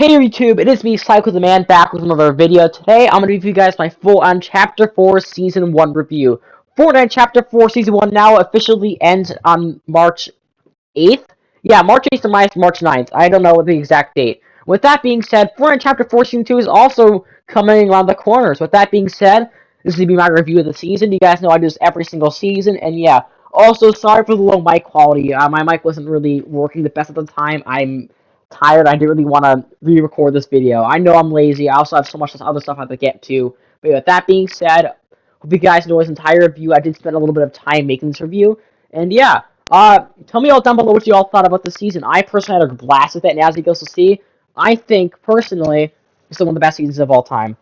Hey YouTube, it is me, Psycho the Man, back with another video. Today, I'm going to give you guys my full-on Chapter 4 Season 1 review. Fortnite Chapter 4 Season 1 now officially ends on March 8th? Yeah, March 8th to March 9th. I don't know the exact date. With that being said, Fortnite Chapter 4 Season 2 is also coming around the corners. With that being said, this is going to be my review of the season. You guys know I do this every single season, and yeah. Also, sorry for the low mic quality. My mic wasn't really working the best at the time. I'm tired. I didn't really want to re-record this video. I know I'm lazy. I also have so much other stuff I have to get to. But with that being said, hope you guys know this entire review. I did spend a little bit of time making this review. And yeah, tell me all down below what you all thought about the season. I personally had a blast with it, and as you guys will see, I think, personally, it's one of the best seasons of all time.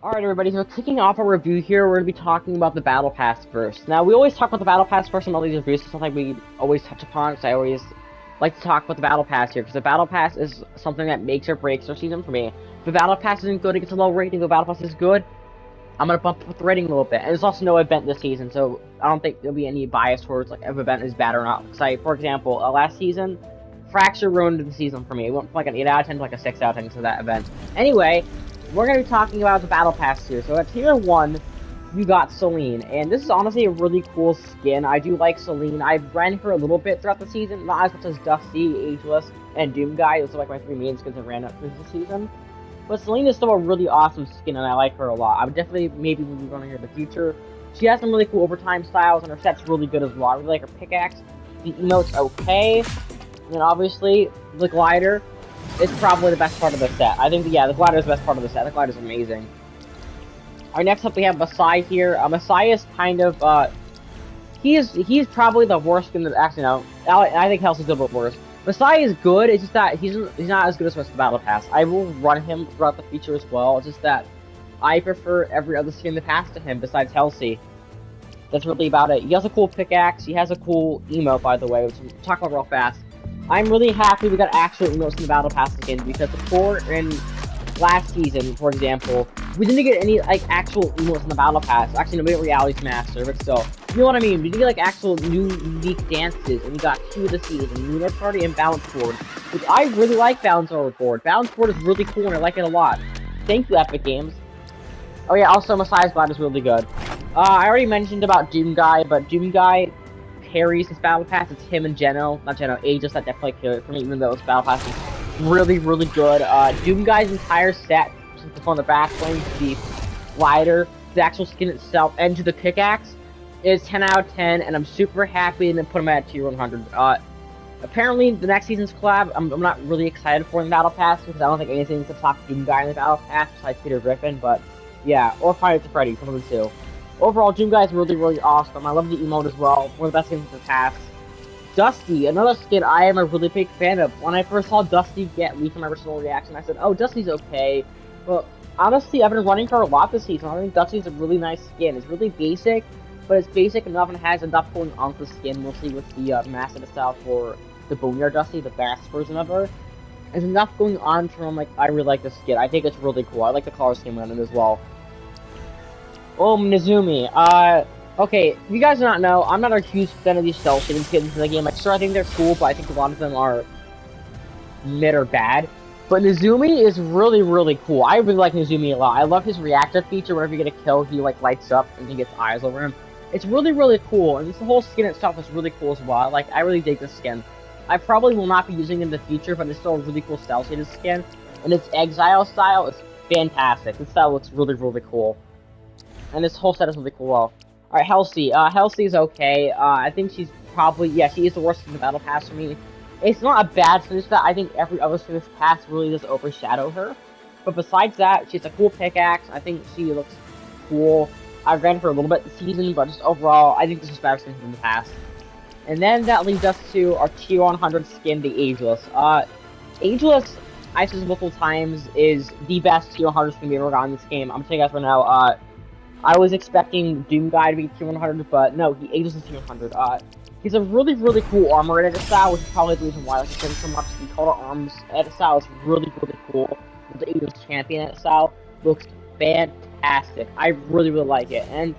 Alright everybody, so kicking off our review here, we're going to be talking about the Battle Pass first. Now, we always talk about the Battle Pass first in all these reviews, it's something we always touch upon, because I always like to talk about the Battle Pass here, because the Battle Pass is something that makes or breaks our season for me. If the Battle Pass isn't good, it gets a low rating. If the Battle Pass is good, I'm going to bump up the rating a little bit. And there's also no event this season, so I don't think there'll be any bias towards like if an event is bad or not. Because for example, last season, Fracture ruined the season for me. It went from like an 8 out of 10 to like a 6 out of 10 to that event. Anyway, we're going to be talking about the Battle Pass here. So at Tier 1, you got Celine, and this is honestly a really cool skin. I do like Celine. I've ran her a little bit throughout the season, not as much as Dusty, Ageless, and Doomguy. Those are like my three main skins I ran up through the season. But Celine is still a really awesome skin, and I like her a lot. I would definitely maybe be running her in the future. She has some really cool overtime styles, and her set's really good as well. I really like her pickaxe. The emote's okay. And then obviously, the glider is probably the best part of the set. I think, yeah, the glider is the best part of the set. The glider is amazing. Alright, next up we have Masai here. Masai is kind of, he's probably the worst skin that, actually, no. I think Halsey's a little bit worse. Masai is good, it's just that he's not as good as the rest of the Battle Pass. I will run him throughout the feature as well, it's just that I prefer every other skin in the pass to him besides Halsey. That's really about it. He has a cool pickaxe, he has a cool emote, by the way, which we'll talk about real fast. I'm really happy we got actual emotes in the Battle Pass again, because before in last season, for example, we didn't get any, like, actual emotes in the Battle Pass. Actually, no, we got Reality Smasher, but still. You know what I mean? We didn't get, like, actual new, unique dances, and we got two of the season, Lunar Party and Balance Board, which I really like Balance Board. Balance Board is really cool, and I like it a lot. Thank you, Epic Games. Oh yeah, also, Masai's Glide is really good. I already mentioned about Doomguy, but Doomguy carries this Battle Pass. It's him and Aegis that definitely kill it for me, even though this Battle Pass is really, really good. Doomguy's entire set, on the back bling, the glider, the actual skin itself, and to the pickaxe, is 10 out of 10, and I'm super happy to put him at tier 100. Apparently, the next season's collab, I'm not really excited for in the Battle Pass, because I don't think anything's to top Doomguy in the Battle Pass, besides Peter Griffin, but yeah, or Five Nights at Freddy's, one of the two. Overall, Doomguy is really, really awesome. I love the emote as well, one of the best skins in the past. Dusty, another skin I am a really big fan of. When I first saw Dusty get leaked in my personal reaction, I said, oh, Dusty's okay. But honestly, I've been running her a lot this season. I think Dusty's a really nice skin. It's really basic, but it's basic enough and has enough going on with the skin, mostly with the massive style for the Boneyard Dusty, the fast version of her. There's enough going on from, like, I really like this skin. I think it's really cool. I like the color scheme on it as well. Oh, Nezumi. Okay, if you guys do not know, I'm not a huge fan of these cel-shading skins in the game. Like, sure, I think they're cool, but I think a lot of them are mid or bad. But Nezumi is really, really cool. I really like Nezumi a lot. I love his reactive feature. Whenever you get a kill, he, like, lights up and he gets eyes over him. It's really, really cool, and this whole skin itself is really cool as well. Like, I really dig this skin. I probably will not be using it in the future, but it's still a really cool cel-shaded skin. And its Exile style is fantastic. This style looks really, really cool. And this whole set is really cool. Alright, Halsey. Halsey's okay. I think she's probably, yeah, she is the worst in the Battle Pass for me. It's not a bad finish that I think every other finish pass really does overshadow her. But besides that, she has a cool pickaxe. I think she looks cool. I ran for a little bit this season, but just overall, I think this is better skin in the past. And then that leads us to our tier 100 skin, the Ageless. Ageless, I've said multiple times, is the best tier 100 skin we ever got in this game. I'm telling you guys right now, I was expecting Doomguy to be tier 100, but no, Ageless is tier 100. He's a really, really cool armor edit style, which is probably the reason why I like him so much. The Color Arms edit style is really, really cool. The Ageless Champion edit style looks fantastic. I really, really like it. And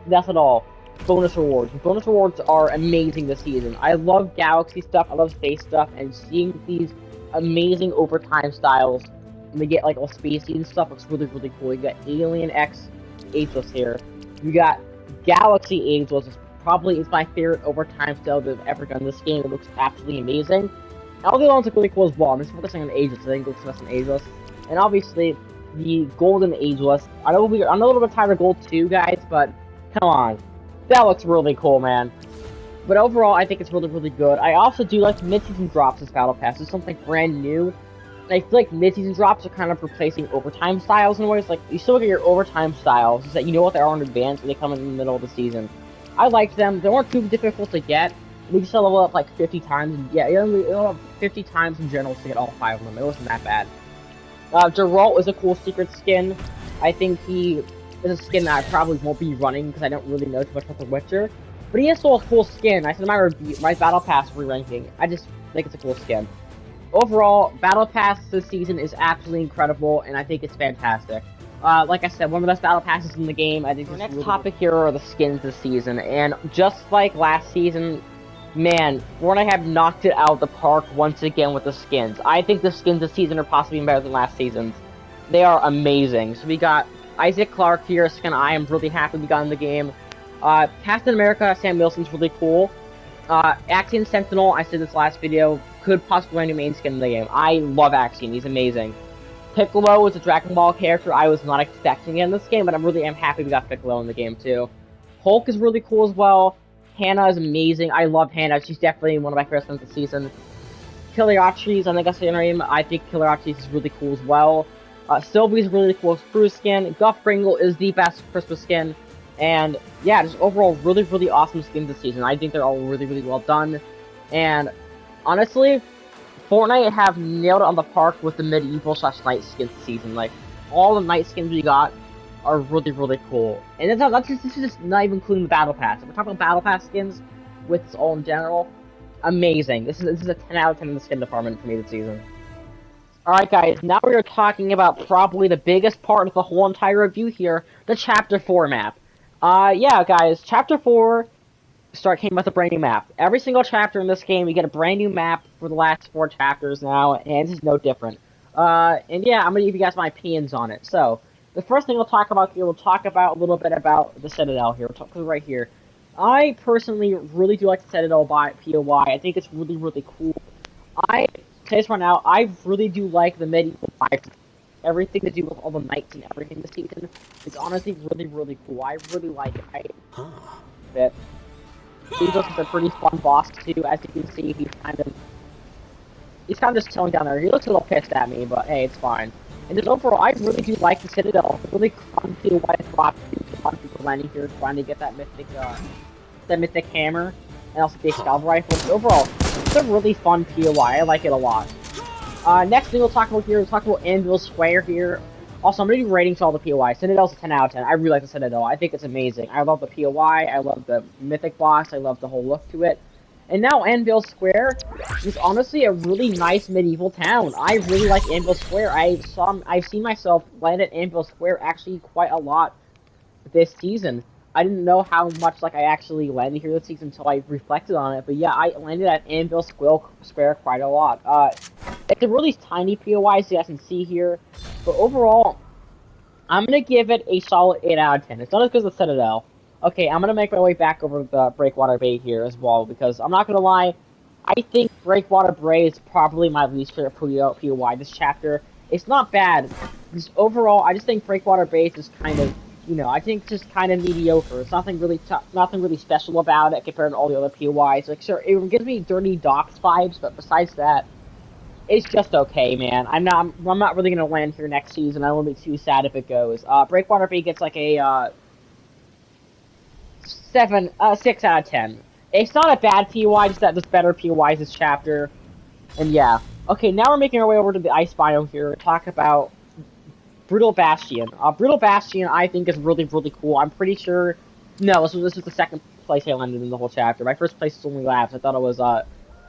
that's not all. Bonus rewards. Bonus rewards are amazing this season. I love Galaxy stuff, I love space stuff, and seeing these amazing overtime styles. And they get like all spacey and stuff. Looks really, really cool. You got Alien X Ageless here. You got Galaxy Ageless. It's my favorite overtime style they've ever done in this game. It looks absolutely amazing. And all the other ones look really cool as well. I'm just focusing on Ageless. I think it looks best on Ageless. And obviously, the Golden Ageless. I'm a little bit tired of Gold 2, guys, but come on. That looks really cool, man. But overall, I think it's really, really good. I also do like mid-season drops as Battle Pass. It's something brand new. And I feel like mid-season drops are kind of replacing overtime styles in ways. Like, you still get your overtime styles, is that you know what they are in advance when they come in the middle of the season. I liked them. They weren't too difficult to get. We just level up like 50 times. And yeah, you level up 50 times in general to get all 5 of them. It wasn't that bad. Geralt is a cool secret skin. I think he is a skin that I probably won't be running because I don't really know too much about The Witcher. But he is still a cool skin. I said my Battle Pass re-ranking. I just think it's a cool skin. Overall, Battle Pass this season is absolutely incredible, and I think it's fantastic. Like I said, one of the best Battle Passes in the game. I think the next topic here are the skins this season, and just like last season, man, Fortnite have knocked it out of the park once again with the skins. I think the skins this season are possibly better than last season's. They are amazing. So we got Isaac Clarke here, a skin I am really happy we got in the game. Captain America, Sam Wilson's really cool. Axiom Sentinel, I said this last video, could possibly be my main skin in the game. I love Axiom, he's amazing. Piccolo is a Dragon Ball character I was not expecting in this game, but I'm happy we got Piccolo in the game too. Hulk is really cool as well. Hannah is amazing. I love Hannah. She's definitely one of my favorite skins of the season. Killeratrice, I think that's the name. I think Killeratrice is really cool as well. Sylvie's really cool Spruce skin. Guff Pringle is the best Christmas skin. And yeah, just overall really, really awesome skins this season. I think they're all really, really well done. And honestly, Fortnite have nailed it on the park with the medieval / night skins this season. Like, all the night skins we got are really, really cool. And this is just not even including the Battle Pass. If we're talking about Battle Pass skins with this all in general, amazing. This is a 10 out of 10 in the skin department for me this season. Alright guys, now we are talking about probably the biggest part of the whole entire review here, the Chapter 4 map. Yeah guys, Chapter 4 came with a brand new map. Every single chapter in this game, you get a brand new map for the last 4 chapters now, and this is no different. And yeah, I'm gonna give you guys my opinions on it. So, the first thing we'll talk about here, we'll talk about a little bit about the Citadel here. We'll talk right here. I personally really do like the Citadel by POI. I think it's really, really cool. I say this right now, I really do like the medieval vibes. Everything to do with all the knights and everything this season is honestly really, really cool. I really like it. It. He's looking for a pretty fun boss too. As you can see, he's kind of just chilling down there. He looks a little pissed at me, but hey, it's fine. And just overall, I really do like the Citadel. It's really fun to watch a lot of people landing here trying to get that mythic hammer, and also the Excalibur rifle. But overall, it's a really fun POI. I like it a lot. Next thing we'll talk about here, we'll talk about Anvil Square here. Also, I'm going to do ratings to all the POI. Citadel's a 10 out of 10. I really like the Citadel. I think it's amazing. I love the POI. I love the mythic boss. I love the whole look to it. And now Anvil Square is honestly a really nice medieval town. I really like Anvil Square. I've seen myself land at Anvil Square actually quite a lot this season. I didn't know how much I actually landed here this season until I reflected on it. But yeah, I landed at Anvil Square quite a lot. It's a really tiny POI, so you guys can see here. But overall, I'm going to give it a solid 8 out of 10. It's not as good as the Citadel. Okay, I'm going to make my way back over the Breakwater Bay here as well, because I'm not going to lie, I think Breakwater Bay is probably my least favorite POI this chapter. It's not bad, because overall, I just think Breakwater Bay is just kind of, I think it's just kind of mediocre. It's nothing really special about it compared to all the other POIs. Like, sure, it gives me Dirty Docks vibes, but besides that, it's just okay, man. I'm not really gonna land here next season. I won't be too sad if it goes. Breakwater Bay gets like a 6 out of 10. It's not a bad POI, just that there's better POIs this chapter. And yeah. Okay, now we're making our way over to the ice biome here. Talk about Brutal Bastion. Brutal Bastion, I think, is really, really cool. I'm pretty sure. No, this was the second place I landed in the whole chapter. My first place was only Labs. I thought it was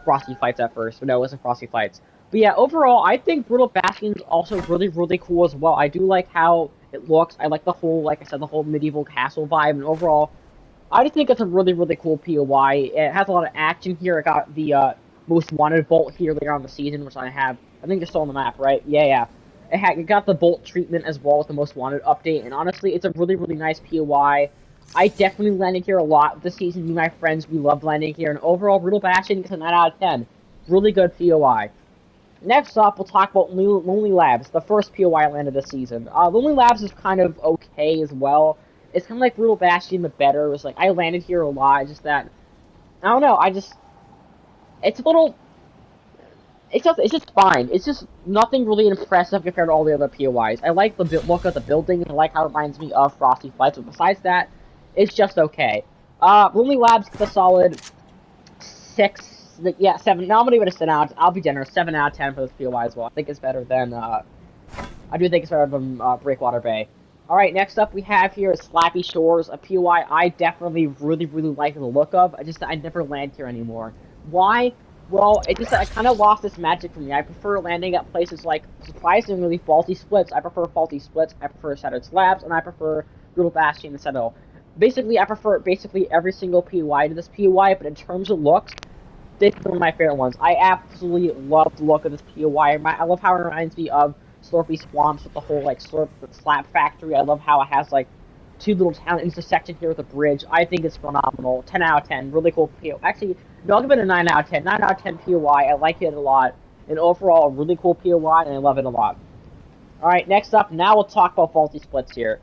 Frosty Fights at first, but no, it wasn't Frosty Fights. But yeah, overall, I think Brutal Bastion is also really, really cool as well. I do like how it looks. I like the whole, like I said, the whole medieval castle vibe. And overall, I just think it's a really, really cool POI. It has a lot of action here. I got the Most Wanted Vault here later on in the season, which I have I think you're still on the map, right? Yeah. It got the bolt treatment as well as the most wanted update, and honestly, it's a really, really nice POI. I definitely landed here a lot this season. Me and my friends, we loved landing here, and overall, Brutal Bastion gets a 9 out of 10. Really good POI. Next up, we'll talk about Lonely Labs, the first POI I landed this season. Lonely Labs is kind of okay as well. It's kind of like Brutal Bastion, but better. It was like, I landed here a lot, just that, I don't know, it's a little, it's just fine. It's just nothing really impressive compared to all the other POIs. I like the look of the building, and I like how it reminds me of Frosty Flights, but besides that, it's just okay. Lonely Labs gets a solid 6, yeah, 7. Now I'm gonna give it a 7 out. I'll be generous, 7 out of 10 for this POI as well. I think it's better than, I do think it's better than Breakwater Bay. Alright, next up we have here is Slappy Shores, a POI I definitely really, really like the look of. I never land here anymore. Why? Well, it just, I kind of lost this magic for me. I prefer landing at places like, surprisingly, Faulty Splits. I prefer Faulty Splits, I prefer Shattered Slabs, and I prefer Brutal Bastion and Citadel. Basically, I prefer every single POI to this POI, but in terms of looks, this is one of my favorite ones. I absolutely love the look of this POI. I love how it reminds me of Slurpy Swamps with the whole, like, slab factory. I love how it has, like, 2 little town intersections here with a bridge. I think it's phenomenal. 10 out of 10. Really cool POI. Actually, no, I'll give it a 9 out of 10. 9 out of 10 POI. I like it a lot. And overall, a really cool POI, and I love it a lot. Alright, next up, now we'll talk about Faulty Splits here.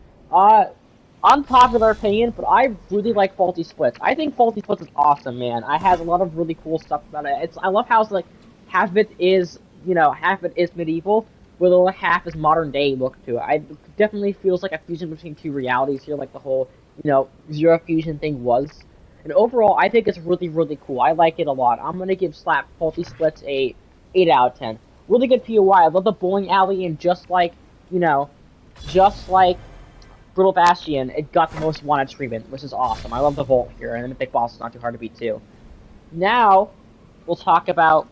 Unpopular opinion, but I really like Faulty Splits. I think Faulty Splits is awesome, man. It has a lot of really cool stuff about it. I love how it's like, half of it is, half of it is medieval, with the other half is modern day look to it. It definitely feels like a fusion between two realities here, like the whole, Zero Fusion thing was. And overall, I think it's really, really cool. I like it a lot. I'm gonna give Faulty Splits a 8 out of 10. Really good POI. I love the bowling alley, and just like Brutal Bastion, it got the most wanted treatment, which is awesome. I love the vault here, and the big boss is not too hard to beat too. Now, we'll talk about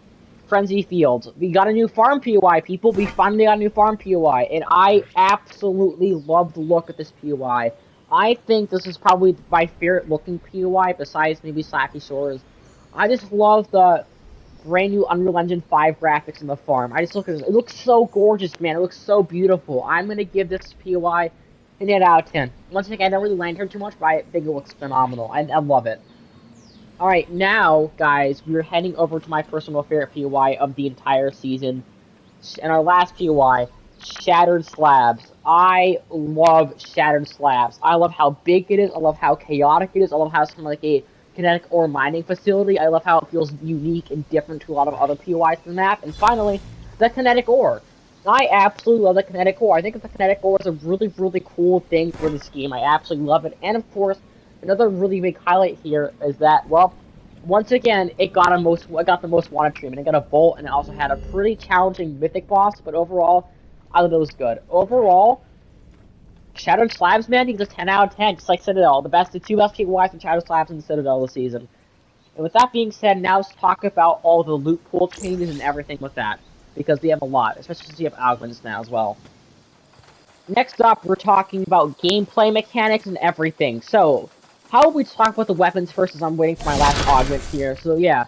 Frenzy Fields. We got a new farm POI, people. We finally got a new farm POI, and I absolutely love the look of this POI. I think this is probably my favorite looking POI, besides maybe Slappy Shores. I just love the brand new Unreal Engine 5 graphics in the farm. I just look at it. It looks so gorgeous, man. It looks so beautiful. I'm gonna give this POI an 8 out of 10. Once again, I don't really land here too much, but I think it looks phenomenal. I love it. Alright, now, guys, we're heading over to my personal favorite POI of the entire season. And our last POI, Shattered Slabs. I love Shattered Slabs. I love how big it is. I love how chaotic it is. I love how it's kind of like a kinetic ore mining facility. I love how it feels unique and different to a lot of other POIs in the map. And finally, the kinetic ore. I absolutely love the kinetic ore. I think the kinetic ore is a really, really cool thing for this game. I absolutely love it. And of course, another really big highlight here is that, well, once again, it got the most wanted treatment. It got a bolt, and it also had a pretty challenging mythic boss. But overall, I thought it was good. Overall, Shattered Slabs, man, he gets a 10 out of 10, just like Citadel. The 2 best POIs from Shattered Slabs and Citadel this season. And with that being said, now let's talk about all the loot pool changes and everything with that, because we have a lot, especially since we have Augments now as well. Next up, we're talking about gameplay mechanics and everything. So, how about we talk about the weapons first, as I'm waiting for my last augment here. So yeah,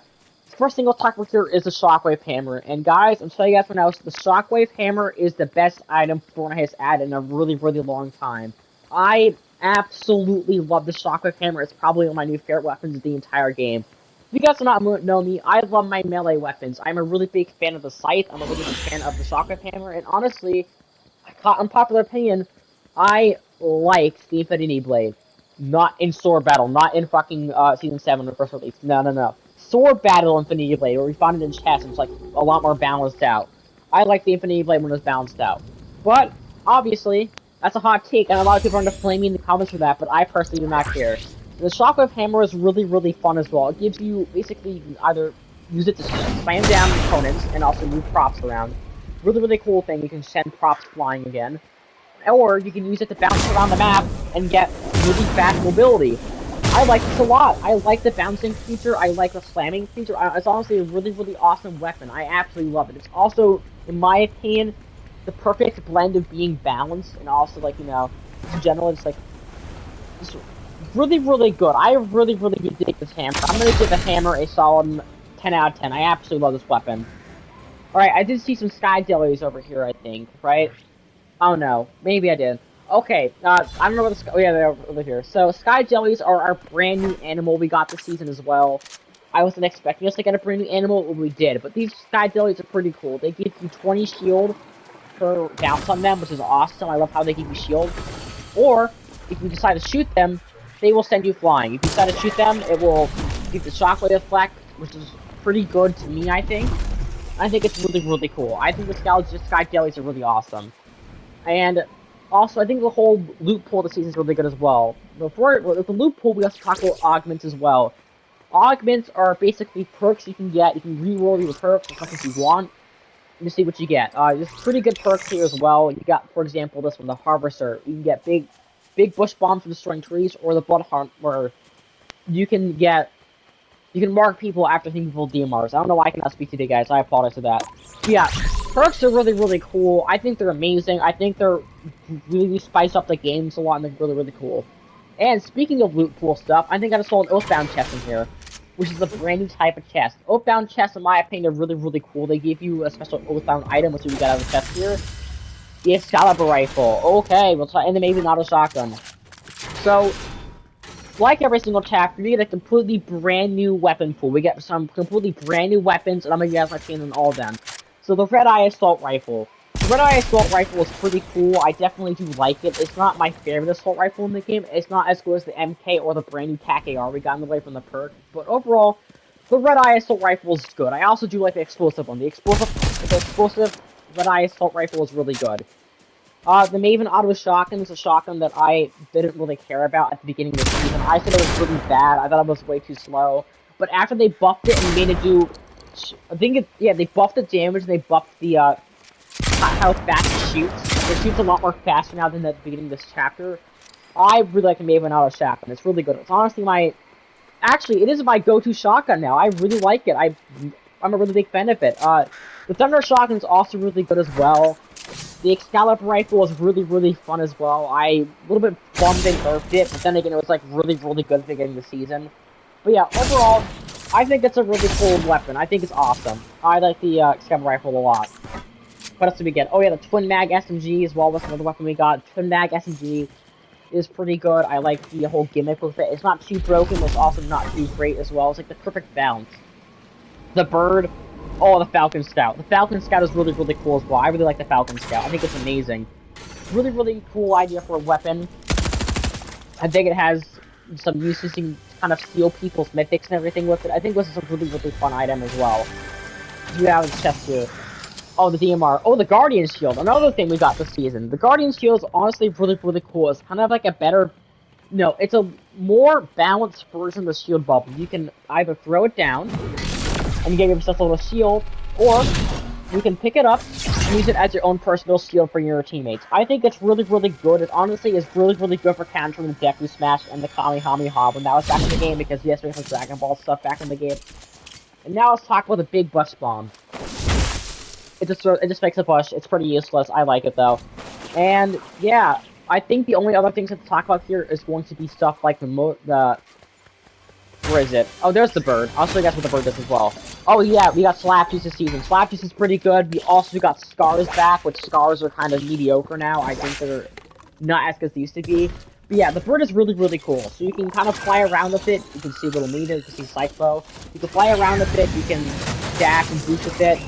the first thing we'll talk about here is the Shockwave Hammer. And guys, I'm telling you guys right now, the Shockwave Hammer is the best item Fortnite has added in a really, really long time. I absolutely love the Shockwave Hammer. It's probably one of my new favorite weapons of the entire game. If you guys do not know me, I love my melee weapons. I'm a really big fan of the Scythe. I'm a really big fan of the Shockwave Hammer. And honestly, unpopular opinion, I like the Infinity Blade. Not in Sword Battle, not in fucking Season 7 or first release. No. Sword Battle Infinity Blade, where we found it in chess, and it's like a lot more balanced out. I like the Infinity Blade when it's balanced out. But, obviously, that's a hot take, and a lot of people are going to flame me in the comments for that, but I personally do not care. The Shockwave Hammer is really, really fun as well. It gives you, basically, you can either use it to slam down opponents and also move props around. Really, really cool thing. You can send props flying again. Or you can use it to bounce around the map and get really fast mobility. I like this a lot. I like the bouncing feature. I like the slamming feature. It's honestly a really, really awesome weapon. I absolutely love it. It's also, in my opinion, the perfect blend of being balanced and also, like, in general, it's like, just really, really good. I really, really dig this hammer. I'm gonna give the hammer a solid 10 out of 10. I absolutely love this weapon. Alright, I did see some sky jellies over here, I think, right? Oh no, maybe I did. Okay, I don't know what the oh yeah, they're over here. So sky jellies are our brand new animal we got this season as well. I wasn't expecting us to get a brand new animal, but we did. But these sky jellies are pretty cool. They give you 20 shield per bounce on them, which is awesome. I love how they give you shield. Or if you decide to shoot them, they will send you flying. If you decide to shoot them, it will give the shockwave effect, which is pretty good to me, I think. I think it's really, really cool. I think the sky jellies are really awesome. And also, I think the whole loot pool this season is really good as well. Before with the loot pool, we also talk about augments as well. Augments are basically perks you can get. You can reroll your perks as much as you want to see what you get. There's pretty good perks here as well. You got, for example, this one, the Harvester. You can get big bush bombs for destroying trees, or the Blood Hunt, where you can mark people after hitting people DMRs. I don't know why I cannot speak today, guys. I apologize for that. But yeah, perks are really, really cool. I think they're amazing. I think they're really spice up the games a lot, and they're really, really cool. And speaking of loot pool stuff, I think I just saw an Oathbound chest in here, which is a brand new type of chest. Oathbound chests, in my opinion, are really, really cool. They give you a special Oathbound item, which we got out of the chest here. The Excalibur Rifle. Okay, we'll try, and then maybe not a shotgun. So, like every single chapter, we get a completely brand new weapon pool. We get some completely brand new weapons, and I'm gonna give you guys my opinion on all of them. So the Red Eye Assault Rifle. The Red Eye Assault Rifle is pretty cool. I definitely do like it. It's not my favorite assault rifle in the game. It's not as good as the MK or the brand new TAC-AR we got in the way from the perk. But overall, the Red Eye Assault Rifle is good. I also do like the explosive one. The explosive Red Eye Assault Rifle is really good. The Maven Auto Shotgun is a shotgun that I didn't really care about at the beginning of the season. I said it was really bad. I thought it was way too slow. But after they buffed it and made it do... they buffed the damage and they buffed the, how fast it shoots. It shoots a lot more faster now than at the beginning of this chapter. I really like the Maven Auto Shotgun. It's really good. It's honestly my... Actually, it is my go-to shotgun now. I really like it. I'm a really big fan of it. The Thunder Shotgun is also really good as well. The Excalibur Rifle was really, really fun as well. I a little bit bummed they nerfed it, but then again, it was like really, really good at the beginning of the season. But yeah, overall, I think it's a really cool weapon. I think it's awesome. I like the Excalibur Rifle a lot. What else did we get? Oh yeah, the Twin Mag SMG as well was another weapon we got. Twin Mag SMG is pretty good. I like the whole gimmick with it. It's not too broken, but it's also not too great as well. It's like the perfect balance. The bird. Oh, the Falcon Scout. The Falcon Scout is really, really cool as well. I really like the Falcon Scout. I think it's amazing. Really, really cool idea for a weapon. I think it has some uses. You can kind of steal people's mythics and everything with it. I think this is a really, really fun item as well. You have a chest here. Oh, the DMR. Oh, the Guardian Shield. Another thing we got this season. The Guardian Shield is honestly really, really cool. It's kind of like a better... No, it's a more balanced version of the shield bubble. You can either throw it down and you get yourself a little shield, or you can pick it up and use it as your own personal shield for your teammates. I think it's really, really good. It honestly is really, really good for countering the Deku Smash and the Kamehameha when that was back in the game, because yes, there's some Dragon Ball stuff back in the game. And now let's talk about the Big Bush Bomb. It just makes a push. It's pretty useless. I like it though. And yeah, I think the only other things to talk about here is going to be stuff like the where is it? Oh, there's the bird. I'll show you guys what the bird does as well. Oh yeah, we got Slapjuice this season. Slapjuice is pretty good. We also got Scars back, which Scars are kind of mediocre now. I think they're not as good as they used to be. But yeah, the bird is really, really cool. So you can kind of fly around with it. You can see Little Nita, you can see Cyclo. You can fly around with it. You can dash and boost with it.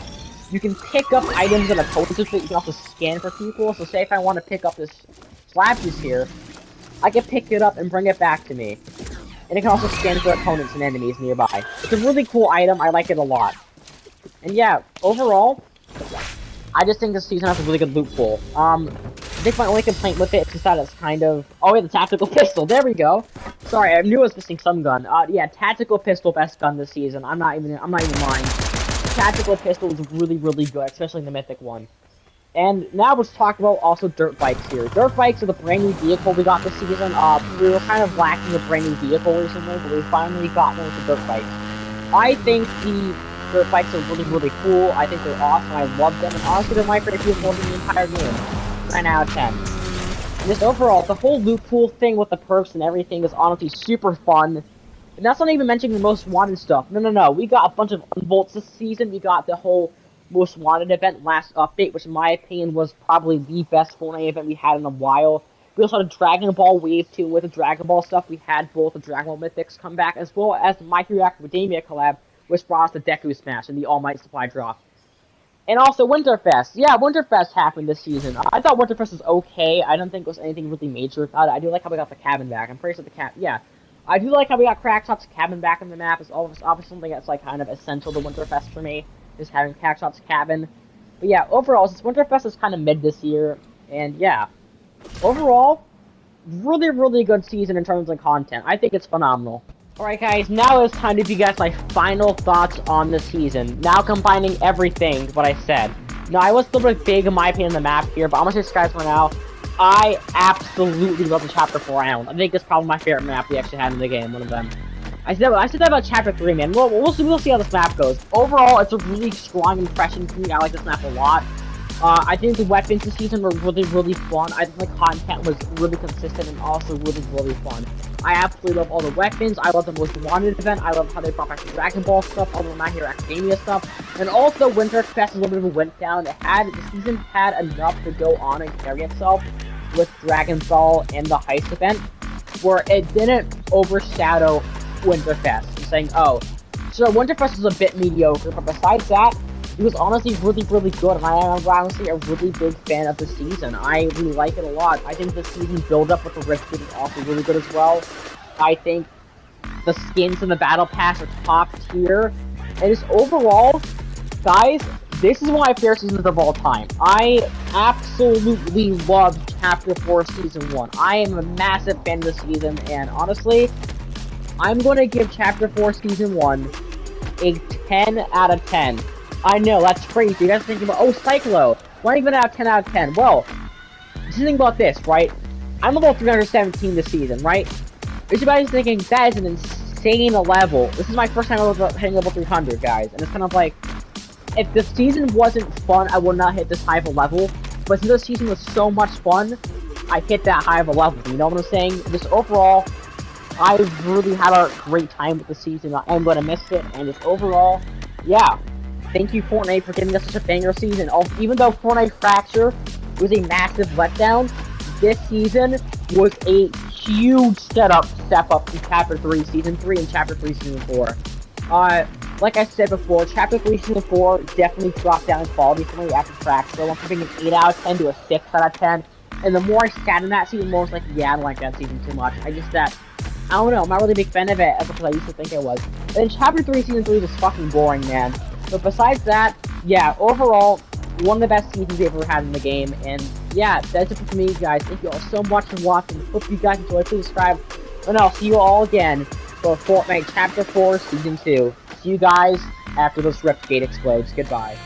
You can pick up items and opponents with it. You can also scan for people. So say if I want to pick up this Slapjuice here, I can pick it up and bring it back to me. And it can also scan for opponents and enemies nearby. It's a really cool item. I like it a lot. And yeah, overall, I just think this season has a really good loot pool. I think my only complaint with it is just that it's kind of... Oh yeah, the Tactical Pistol. There we go. Sorry, I knew I was missing some gun. Yeah, Tactical Pistol, best gun this season. I'm not even lying. The Tactical Pistol is really, really good, especially the Mythic one. And now let's talk about also dirt bikes here. Dirt bikes are the brand new vehicle we got this season. We were kind of lacking a brand new vehicle recently, but we finally got one with the dirt bikes. I think the dirt bikes are really, really cool. I think they're awesome. I love them. And honestly, they're my favorite vehicle in the entire game. 9 out of 10. And just overall, the whole loot pool thing with the perks and everything is honestly super fun. And that's not even mentioning the most wanted stuff. No. We got a bunch of unbolts this season. We got the whole Most Wanted event last update, which in my opinion was probably the best Fortnite event we had in a while. We also had a Dragon Ball Wave 2 with the Dragon Ball stuff. We had both the Dragon Ball Mythics come back, as well as the My Hero Academia collab, which brought us the Deku Smash and the All Might Supply drop. And also Winterfest. Yeah, Winterfest happened this season. I thought Winterfest was okay. I don't think it was anything really major about it. I do like how we got the cabin back. I'm pretty sure the yeah. I do like how we got Crackshot's cabin back on the map. It's obviously something that's like kind of essential to Winterfest for me, is having Crackshot's cabin. But yeah, overall, since Winterfest is kind of mid this year, and yeah, overall, really good season in terms of content. I think it's phenomenal. Alright guys, now it's time to give you guys my final thoughts on the season. Now combining everything, what I said. Now I was a little bit big in my opinion on the map here, but I'm gonna say guys for now, I absolutely love the Chapter 4 Island. I think it's probably my favorite map we actually had in the game, one of them. I said that about Chapter 3, man. We'll see how this map goes. Overall, it's a really strong impression for me. I like this map a lot. I think the weapons this season were really fun. I think the content was really consistent and also really fun. I absolutely love all the weapons. I love the Most Wanted event. I love how they brought back the Dragon Ball stuff, all the My Hero Academia stuff. And also, Winterfest is a little bit of a went down. The season had enough to go on and carry itself with Dragon Ball and the Heist event, where it didn't overshadow Winterfest. I'm saying, oh, so Winterfest was a bit mediocre, but besides that, it was honestly really good, and I am honestly a really big fan of the season. I really like it a lot. I think the season build-up with the Rift is also really good as well. I think the skins in the Battle Pass are top tier. And just overall, guys, this is one of my favorite seasons of all time. I absolutely love Chapter 4 Season 1. I am a massive fan of the season, and honestly, I'm going to give Chapter 4 Season 1 a 10 out of 10. I know, that's crazy. You guys are thinking about, oh, Cyclo, why even out of 10 out of 10? Well, just think about this, right? I'm level 317 this season, right? If you guys thinking, that is an insane level. This is my first time hitting level 300, guys. And it's kind of like, if the season wasn't fun, I would not hit this high of a level. But since the season was so much fun, I hit that high of a level. You know what I'm saying? Just overall, I really had a great time with the season. I'm going to miss it. And just overall, yeah. Thank you, Fortnite, for giving us such a banger season. Even though Fortnite Fracture was a massive letdown, this season was a huge step up from Chapter 3 Season 3 and Chapter 3 Season 4. Like I said before, Chapter 3 Season 4 definitely dropped down in quality for me after Fracture. I went from being an 8 out of 10 to a 6 out of 10. And the more I sat in that season, the more I was like, yeah, I don't like that season too much. I don't know, I'm not really a big fan of it as much as I used to think I was. And then Chapter 3 Season 3 is just fucking boring, man. But besides that, yeah, overall, one of the best seasons we've ever had in the game. And yeah, that's it for me, guys. Thank you all so much for watching. Hope you guys enjoyed. Please subscribe. And I'll see you all again for Fortnite Chapter 4 Season 2. See you guys after this Rift Gate explodes. Goodbye.